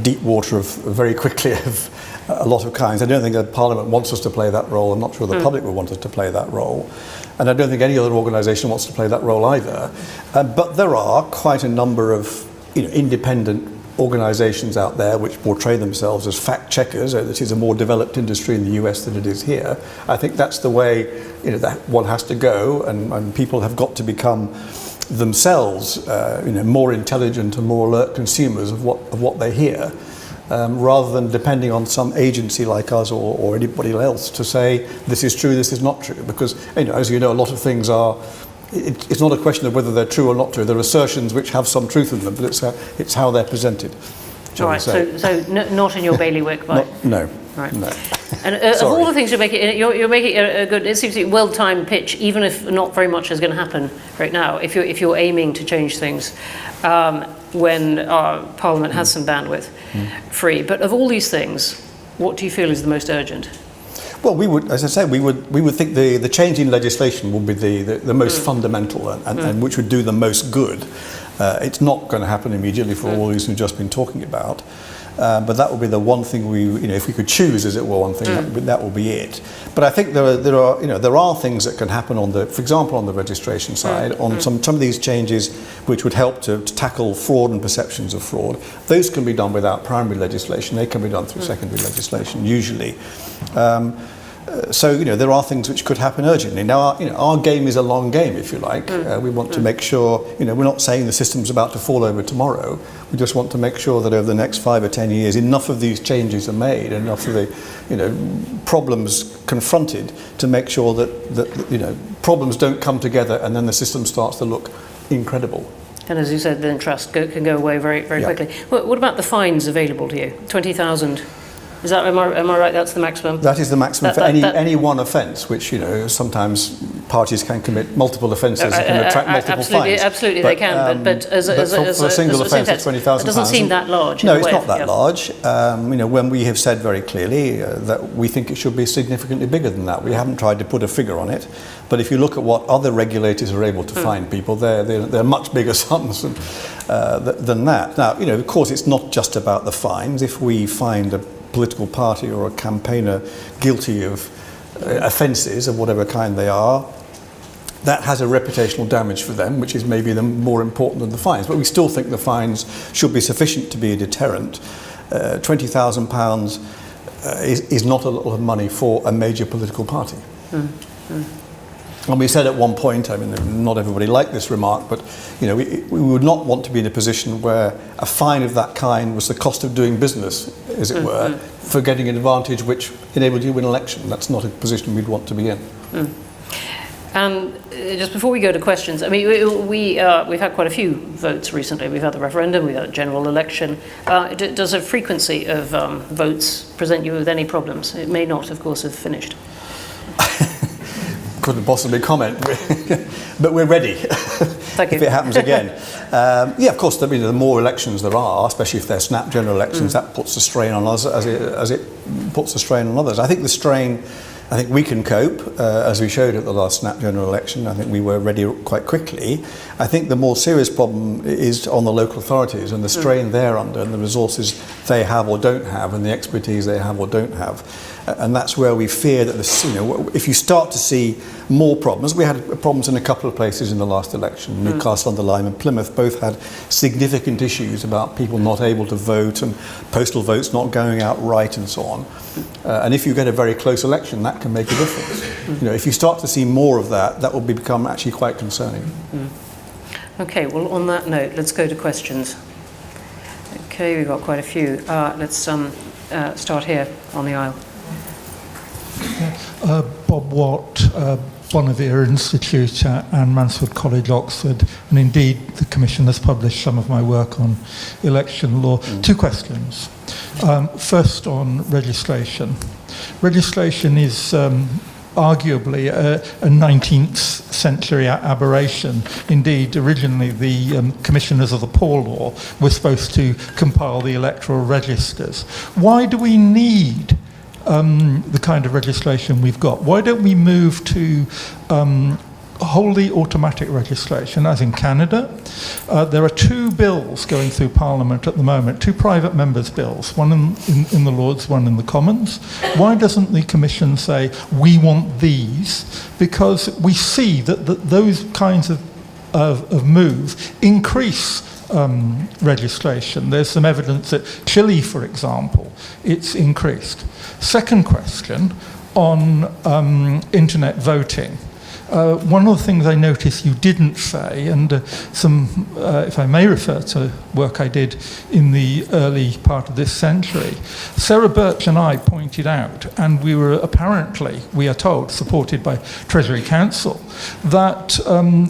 deep water very quickly of a lot of kinds. I don't think that Parliament wants us to play that role. I'm not sure the public would want us to play that role. And I don't think any other organisation wants to play that role either. But there are quite a number of independent organisations out there which portray themselves as fact checkers. This is a more developed industry in the US than it is here. I think that's the way that one has to go, and people have got to become themselves more intelligent and more alert consumers of what they hear, rather than depending on some agency like us or anybody else to say this is true, this is not true. Because as you know, a lot of things are. It's not a question of whether they're true or not true. There are assertions which have some truth in them, but it's how they're presented. All right, so not in your bailiwick, No. Right. No. And of all the things you're making a good, it seems to be a well-timed pitch, even if not very much is going to happen right now. If you're aiming to change things when our Parliament has some bandwidth free. But of all these things, what do you feel is the most urgent? Well, we would, as I said, we would think the change in legislation would be the most fundamental and which would do the most good. It's not going to happen immediately for all these we've just been talking about. But that would be the one thing if we could choose, as it were, one thing, that will be it. But I think there are things that can happen for example, on the registration side, on some of these changes which would help to tackle fraud and perceptions of fraud. Those can be done without primary legislation. They can be done through secondary legislation, usually. So there are things which could happen urgently. Now our game is a long game, if you like. We want to make sure we're not saying the system's about to fall over tomorrow. We just want to make sure that over the next 5 or 10 years, enough of these changes are made, enough of the problems confronted to make sure that problems don't come together and then the system starts to look incredible. And as you said, then trust can go away very, very quickly. What about the fines available to you? 20,000. Is that, am I right? That's the maximum? That is the maximum for any one offence, which, sometimes parties can commit multiple offences and can attract multiple fines. Absolutely, they can. But as for a single offence at £20,000, it doesn't seem that large. No, it's not that large. When we have said very clearly that we think it should be significantly bigger than that. We haven't tried to put a figure on it. But if you look at what other regulators are able to fine people, they're much bigger sums than that. Now, of course, it's not just about the fines. If we find a political party or a campaigner guilty of offences of whatever kind they are, that has a reputational damage for them, which is maybe more important than the fines. But we still think the fines should be sufficient to be a deterrent. £20,000 is not a lot of money for a major political party. And we said at one point, not everybody liked this remark, but we would not want to be in a position where a fine of that kind was the cost of doing business, as it were, for getting an advantage which enabled you to win an election. That's not a position we'd want to be in. And just before we go to questions, we've had quite a few votes recently. We've had the referendum, we've had a general election. Does a frequency of votes present you with any problems? It may not, of course, have finished. Couldn't possibly comment, but we're ready Thank you. if it happens again. Of course, the more elections there are, especially if they're snap general elections, that puts a strain on us as it puts a strain on others. I think the strain, we can cope, as we showed at the last snap general election. I think we were ready quite quickly. I think the more serious problem is on the local authorities and the strain they're under and the resources they have or don't have and the expertise they have or don't have. And that's where we fear that if you start to see more problems, we had problems in a couple of places in the last election. Newcastle-under-Lyme and Plymouth both had significant issues about people not able to vote and postal votes not going out right and so on. And if you get a very close election, that can make a difference. If you start to see more of that, that will become actually quite concerning. Okay, well, on that note, let's go to questions. Okay, we've got quite a few. Let's start here on the aisle. Bob Watt, Bonavere Institute and Mansfield College, Oxford, and indeed the Commission has published some of my work on election law. Two questions. First on registration. Registration is arguably a 19th century aberration. Indeed, originally the commissioners of the Poor Law were supposed to compile the electoral registers. Why do we need the kind of legislation we've got? Why don't we move to wholly automatic registration, as in Canada? There are two bills going through Parliament at the moment, two private members' bills, one in the Lords, one in the Commons. Why doesn't the Commission say, we want these? Because we see that those kinds of moves increase registration. There's some evidence that Chile, for example, it's increased. Second question on internet voting. One of the things I noticed you didn't say, and if I may refer to work I did in the early part of this century, Sarah Birch and I pointed out, and we were apparently, we are told, supported by Treasury Council, that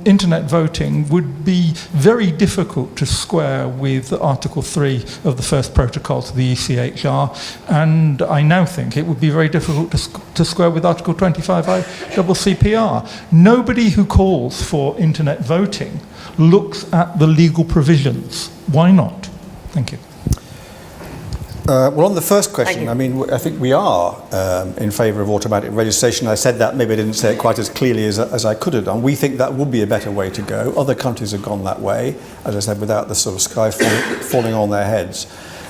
internet voting would be very difficult to square with Article 3 of the first protocol to the ECHR, and I now think it would be very difficult to square with Article 25 ICCPR. Nobody who calls for internet voting looks at the legal provisions. Why not? Thank you. Well, on the first question, I mean, I think we are in favour of automatic registration. I said that, maybe I didn't say it quite as clearly as I could have done. We think that would be a better way to go. Other countries have gone that way, as I said, without the sort of sky falling on their heads.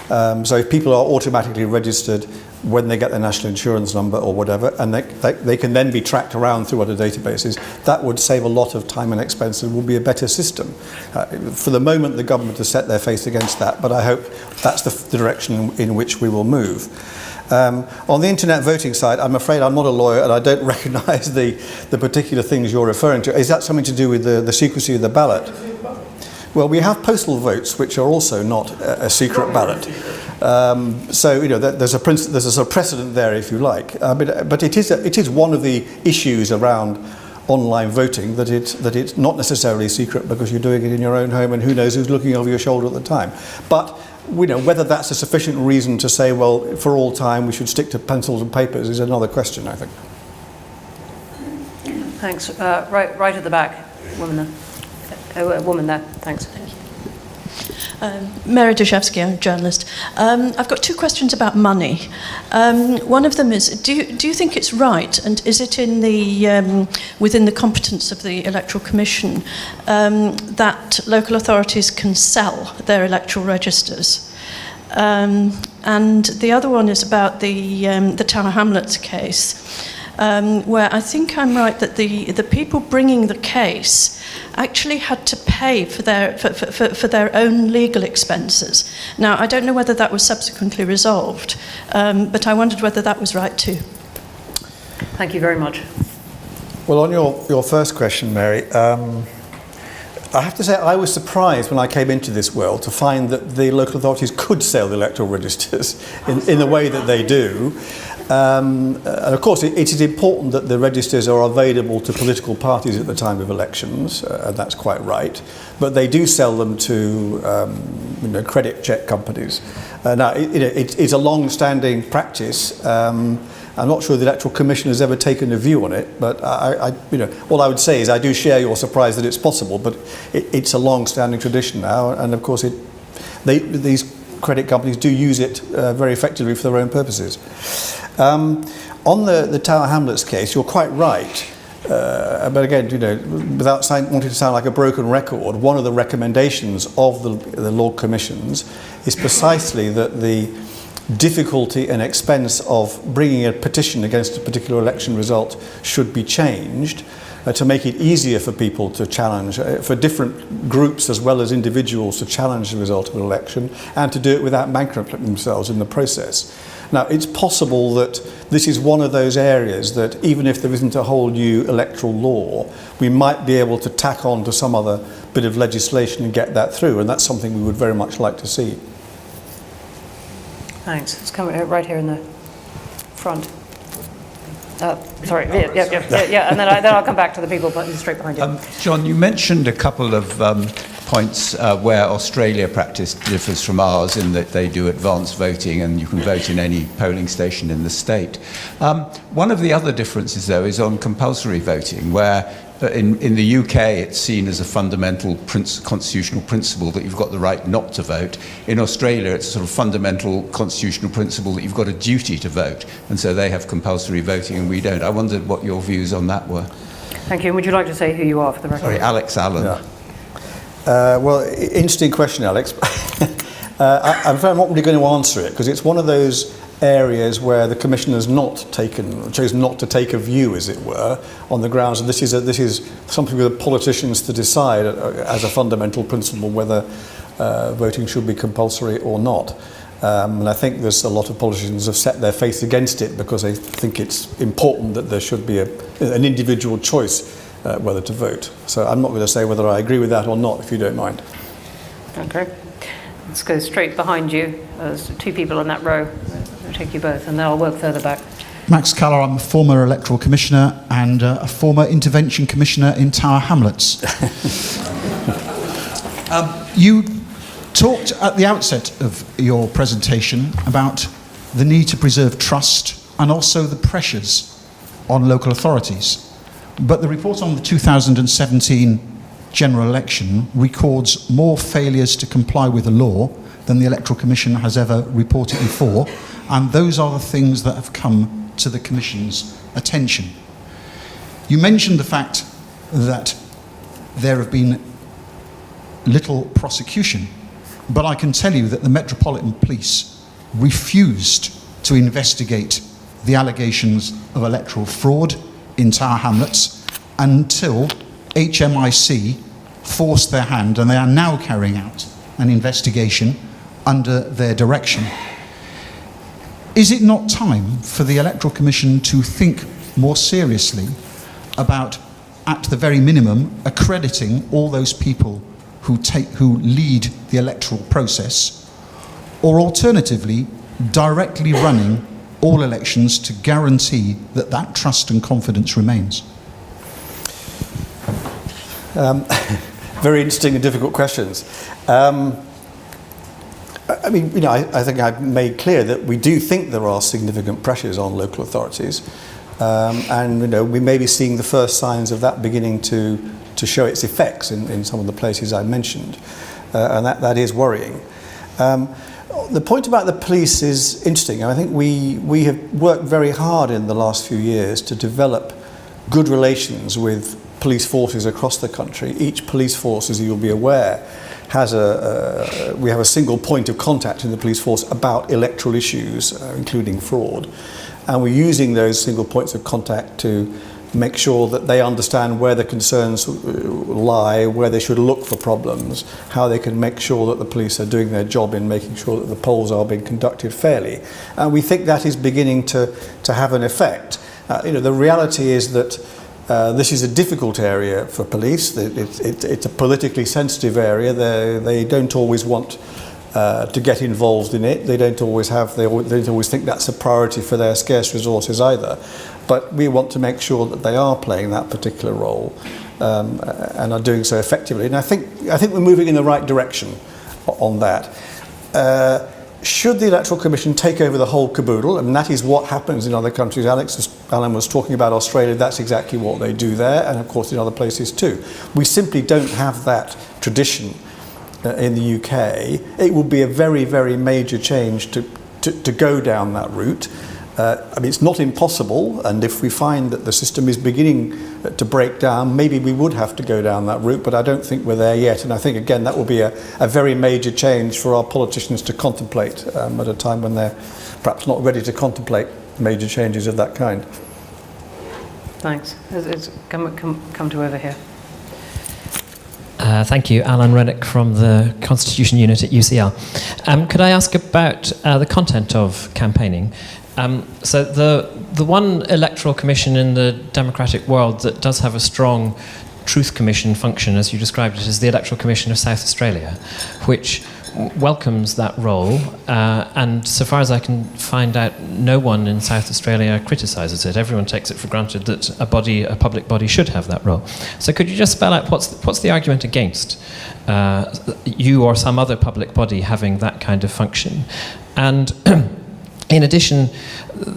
So if people are automatically registered when they get their national insurance number or whatever, and they can then be tracked around through other databases, that would save a lot of time and expense and would be a better system. For the moment, the government has set their face against that, but I hope that's the direction in which we will move. On the internet voting side, I'm afraid I'm not a lawyer and I don't recognise the particular things you're referring to. Is that something to do with the secrecy of the ballot? Well, we have postal votes, which are also not a secret ballot. So, you know, there's a sort of precedent there, if you like. But it is one of the issues around online voting that it's not necessarily secret because you're doing it in your own home, and who knows who's looking over your shoulder at the time. But you know, whether that's a sufficient reason to say, well, for all time we should stick to pencils and papers is another question, I think. Thanks. Right at the back, woman there. A woman there, thanks. Thank you. Mary Dashevsky, I'm a journalist. I've got two questions about money. One of them is, do you think it's right, and is it in the within the competence of the Electoral Commission that local authorities can sell their electoral registers? And the other one is about the Tower Hamlets case, where I think I'm right that the people bringing the case actually had to pay for their own legal expenses. Now, I don't know whether that was subsequently resolved, but I wondered whether that was right too. Thank you very much. Well, on your first question, Mary, I have to say I was surprised when I came into this world to find that the local authorities could sell the electoral registers in the way that they do. And of course, it is important that the registers are available to political parties at the time of elections, and that's quite right. But they do sell them to credit check companies. Now, it's a long-standing practice. I'm not sure the Electoral Commission has ever taken a view on it, but all I would say is I do share your surprise that it's possible, but it's a long-standing tradition now, and of course these credit companies do use it very effectively for their own purposes. On the Tower Hamlets case, you're quite right, but again, without wanting to sound like a broken record, one of the recommendations of the Lord Commissions is precisely that the difficulty and expense of bringing a petition against a particular election result should be changed to make it easier for people to challenge, for different groups as well as individuals to challenge the result of an election, and to do it without bankrupting themselves in the process. Now, it's possible that this is one of those areas that even if there isn't a whole new electoral law, we might be able to tack on to some other bit of legislation and get that through, and that's something we would very much like to see. Thanks. It's coming right here in the front. Sorry, yeah, and then I'll come back to the people straight behind you. John, you mentioned a couple of points where Australia practice differs from ours in that they do advance voting and you can vote in any polling station in the state. One of the other differences, though, is on compulsory voting, where in the UK it's seen as a fundamental constitutional principle that you've got the right not to vote. In Australia it's a sort of fundamental constitutional principle that you've got a duty to vote, and so they have compulsory voting and we don't. I wondered what your views on that were. Thank you. And would you like to say who you are for the record? Sorry, Alex Allen. Yeah. Well, interesting question, Alex. I'm not really going to answer it because it's one of those areas where the Commission has chosen not to take a view, as it were, on the grounds that this is something for the politicians to decide as a fundamental principle whether voting should be compulsory or not. And I think there's a lot of politicians have set their face against it because they think it's important that there should be an individual choice whether to vote. So I'm not going to say whether I agree with that or not, if you don't mind. Okay. Let's go straight behind you. There's two people in that row. I'll take you both, and then I'll work further back. Max Callar, I'm a former Electoral Commissioner and a former Intervention Commissioner in Tower Hamlets. You talked at the outset of your presentation about the need to preserve trust and also the pressures on local authorities. But the report on the 2017 general election records more failures to comply with the law than the Electoral Commission has ever reported before, and those are the things that have come to the Commission's attention. You mentioned the fact that there have been little prosecution, but I can tell you that the Metropolitan Police refused to investigate the allegations of electoral fraud in Tower Hamlets until HMIC forced their hand, and they are now carrying out an investigation under their direction. Is it not time for the Electoral Commission to think more seriously about, at the very minimum, accrediting all those people who lead the electoral process, or alternatively, directly running all elections to guarantee that that trust and confidence remains? Very interesting and difficult questions. I mean, you know, I think I've made clear that we do think there are significant pressures on local authorities, and you know, we may be seeing the first signs of that beginning to show its effects in some of the places I mentioned, and that is worrying. The point about the police is interesting. I think we have worked very hard in the last few years to develop good relations with police forces across the country. Each police force, as you'll be aware, has we have a single point of contact in the police force about electoral issues, including fraud, and we're using those single points of contact to make sure that they understand where the concerns lie, where they should look for problems, how they can make sure that the police are doing their job in making sure that the polls are being conducted fairly. And we think that is beginning to have an effect. You know, the reality is that this is a difficult area for police. It's a politically sensitive area. They don't always want to get involved in it. They don't always think that's a priority for their scarce resources either. But we want to make sure that they are playing that particular role and are doing so effectively. And I think we're moving in the right direction on that. Should the Electoral Commission take over the whole caboodle, and that is what happens in other countries. Alan was talking about Australia, that's exactly what they do there, and of course in other places too. We simply don't have that tradition in the UK. It would be a very, very major change to go down that route. I mean, it's not impossible, and if we find that the system is beginning to break down, maybe we would have to go down that route, but I don't think we're there yet. And I think, again, that will be a very major change for our politicians to contemplate at a time when they're perhaps not ready to contemplate major changes of that kind. Thanks. Come to over here. Thank you, Alan Rennick from the Constitution Unit at UCL. Could I ask about the content of campaigning? So the one electoral commission in the democratic world that does have a strong truth commission function, as you described it, is the Electoral Commission of South Australia, which welcomes that role, and so far as I can find out, no one in South Australia criticises it. Everyone takes it for granted that a public body should have that role. So could you just spell out what's the argument against you or some other public body having that kind of function? And in addition,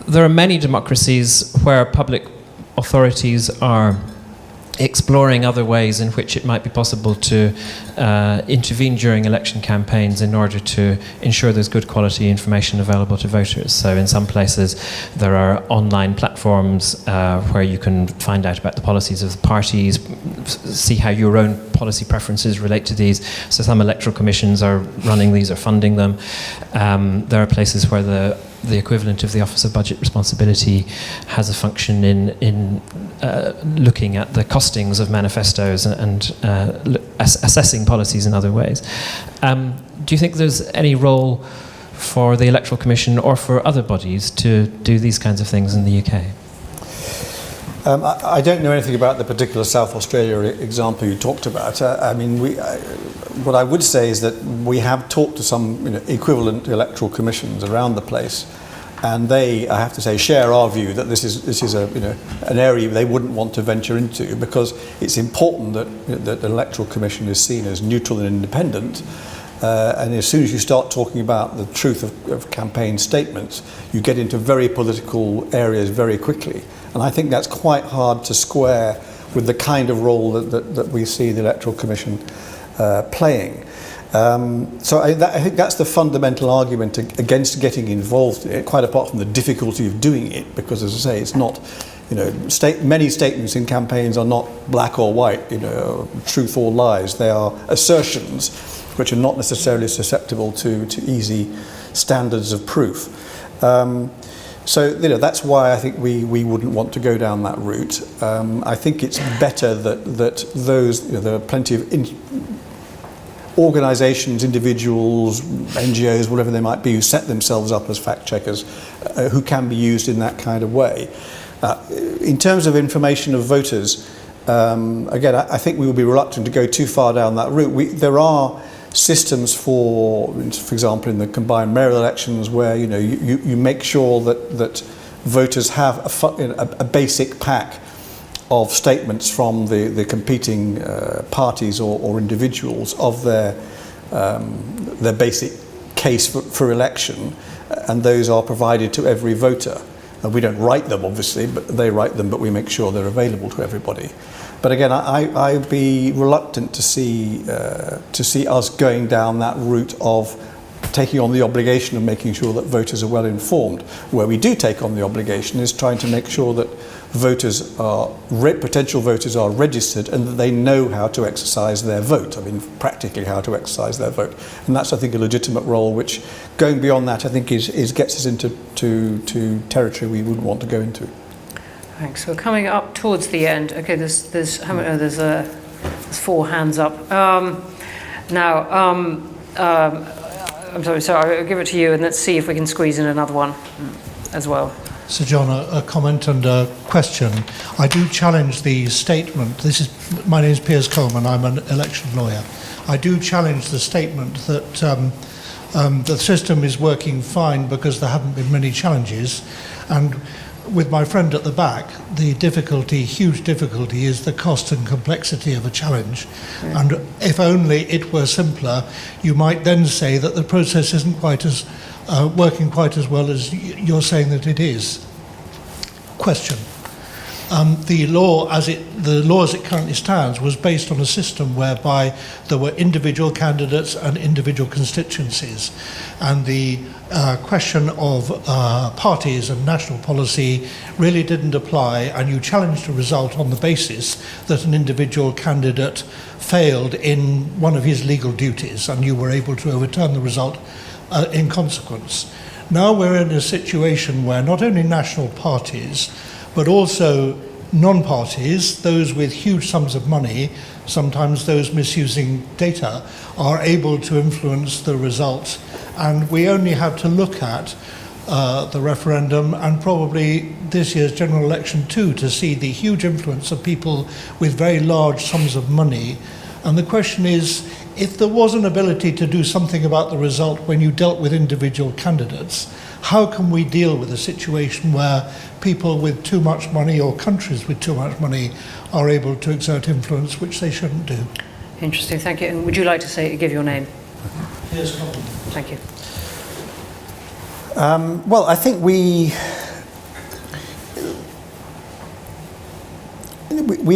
there are many democracies where public authorities are exploring other ways in which it might be possible to intervene during election campaigns in order to ensure there's good quality information available to voters. So in some places there are online platforms where you can find out about the policies of the parties, see how your own policy preferences relate to these. So some electoral commissions are running these or funding them. There are places where the equivalent of the Office of Budget Responsibility has a function in looking at the costings of manifestos and assessing policies in other ways. Do you think there's any role for the Electoral Commission or for other bodies to do these kinds of things in the UK? I don't know anything about the particular South Australia example you talked about. What I would say is that we have talked to some equivalent electoral commissions around the place, and they, I have to say, share our view that this is an area they wouldn't want to venture into, because it's important that the electoral commission is seen as neutral and independent. And as soon as you start talking about the truth of campaign statements, you get into very political areas very quickly. And I think that's quite hard to square with the kind of role that we see the Electoral Commission playing. So I think that's the fundamental argument against getting involved in it, quite apart from the difficulty of doing it, because, as I say, it's not, many statements in campaigns are not black or white, truth or lies. They are assertions which are not necessarily susceptible to easy standards of proof. So that's why I think we wouldn't want to go down that route. I think it's better that those, there are plenty of organisations, individuals, NGOs, whatever they might be, who set themselves up as fact checkers, who can be used in that kind of way. In terms of information of voters, again, I think we would be reluctant to go too far down that route. There are systems for example, in the combined mayoral elections, where you make sure that voters have a basic pack of statements from the competing parties or individuals of their basic case for election, and those are provided to every voter. We don't write them, obviously, but they write them, but we make sure they're available to everybody. But again, I'd be reluctant to see us going down that route of taking on the obligation of making sure that voters are well informed. Where we do take on the obligation is trying to make sure that potential voters are registered and that they know how to exercise their vote. Practically how to exercise their vote. And that's, I think, a legitimate role, which, going beyond that, I think gets us into territory we wouldn't want to go into. Thanks. We're coming up towards the end. Okay, there's 4 hands up. I'm sorry, so I'll give it to you, and let's see if we can squeeze in another one as well. Sir John, a comment and a question. I do challenge the statement. My name is Piers Coleman. I'm an election lawyer. I do challenge the statement that the system is working fine because there haven't been many challenges. And with my friend at the back, the huge difficulty is the cost and complexity of a challenge. Yeah. And if only it were simpler, you might then say that the process isn't working quite as well as you're saying that it is. Question. The law as it currently stands was based on a system whereby there were individual candidates and individual constituencies, and the question of parties and national policy really didn't apply, and you challenged a result on the basis that an individual candidate failed in one of his legal duties, and you were able to overturn the result in consequence. Now we're in a situation where not only national parties but also non-parties, those with huge sums of money, sometimes those misusing data, are able to influence the result. And we only have to look at the referendum and probably this year's general election too to see the huge influence of people with very large sums of money. And the question is, if there was an ability to do something about the result when you dealt with individual candidates, how can we deal with a situation where people with too much money or countries with too much money are able to exert influence which they shouldn't do? Interesting, thank you. And would you like to give your name? Yes, thank you. Well, I think we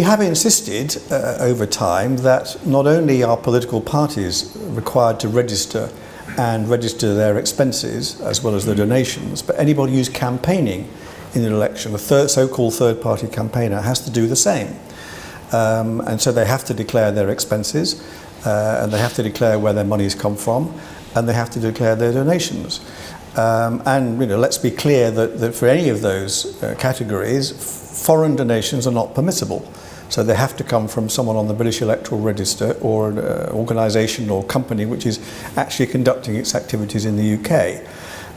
have insisted over time that not only are political parties required to register their expenses as well as their donations, but anybody who's campaigning in an election, a so-called third-party campaigner, has to do the same. And so they have to declare their expenses, and they have to declare where their money's come from, and they have to declare their donations. And let's be clear that for any of those categories, foreign donations are not permissible. So they have to come from someone on the British Electoral Register or an organisation or company which is actually conducting its activities in the UK.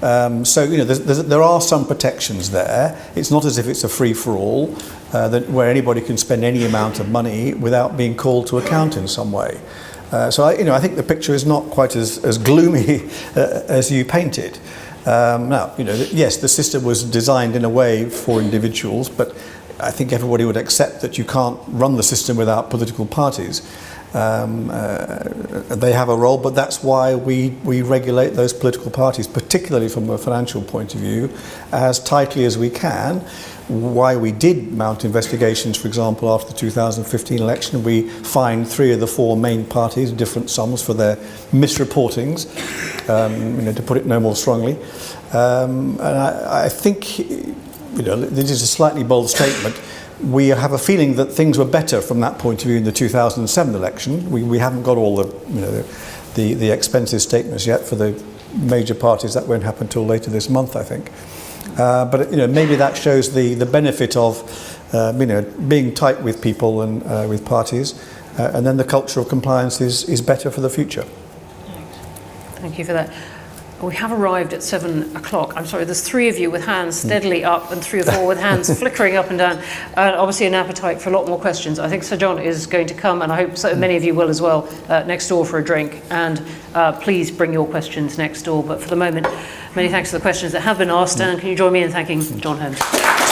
So there are some protections there. It's not as if it's a free-for-all where anybody can spend any amount of money without being called to account in some way. So I think the picture is not quite as gloomy as you painted. Now, yes, the system was designed in a way for individuals, but I think everybody would accept that you can't run the system without political parties. They have a role, but that's why we regulate those political parties, particularly from a financial point of view, as tightly as we can. Why we did mount investigations, for example, after the 2015 election. We fined 3 of the 4 main parties different sums for their misreportings, to put it no more strongly. And I think, this is a slightly bold statement. We have a feeling that things were better from that point of view in the 2007 election. We haven't got all the expensive statements yet for the major parties. That won't happen till later this month, I think. But maybe that shows the benefit of being tight with people and with parties, and then the culture of compliance is better for the future. Thank you for that. We have arrived at 7 o'clock. I'm sorry, there's 3 of you with hands steadily up and 3 or 4 with hands flickering up and down. Obviously an appetite for a lot more questions. I think Sir John is going to come, and I hope so many of you will as well, next door for a drink. And please bring your questions next door. But for the moment, many thanks for the questions that have been asked, and can you join me in thanking John Holmes?